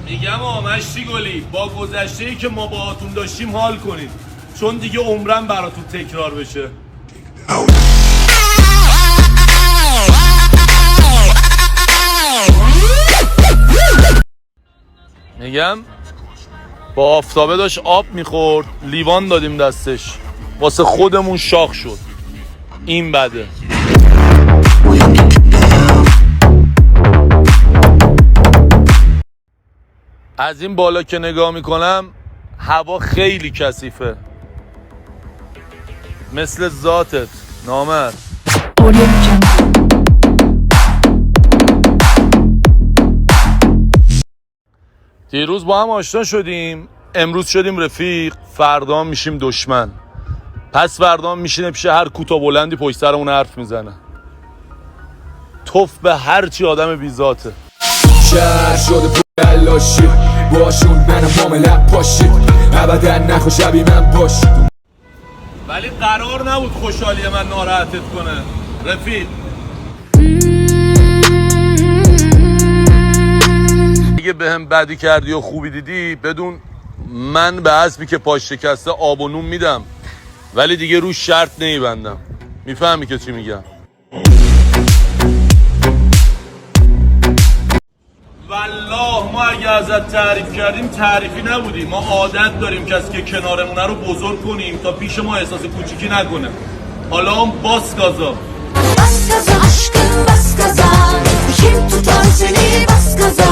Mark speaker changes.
Speaker 1: میگم مشتی گلی با گذشته‌ای که ما باهاتون داشتیم حال کنید، چون دیگه عمرم براتون تکرار بشه. میگم با آفتابه داشت آب میخورد، لیوان دادیم دستش، واسه خودمون شاخ شد. این بده. از این بالا که نگاه میکنم هوا خیلی کثیفه، مثل ذاتت نامرد. دیروز با هم آشنا شدیم، امروز شدیم رفیق، فردا میشیم دشمن، پس فردا میشینه پیش هر کوتاه بلندی پشت سرمون حرف میزنه. توف به هر چی آدم بی ذاته.
Speaker 2: شهر شده پلاشی باشون منم معاملت پاشید، ابدا نخوا شبیه من باشید.
Speaker 1: ولی قرار نبود خوشحالی من ناراحتت کنه رفیق. اگه بهم بدی کردی و خوبی دیدی بدون من به اسبی که پاش شکسته آب و نون میدم، ولی دیگه روش شرط نمیبندم. میفهمی که چی میگم؟ والله ما اگه ازت تعریف کردیم تعریفی نبودیم. ما عادت داریم کسی که کنارمونه رو بزرگ کنیم تا پیش ما احساس کوچیکی نکنه. حالا هم باس گازا.
Speaker 3: Bas gaza aşkım bas gaza, kim tutar seni bas gaza.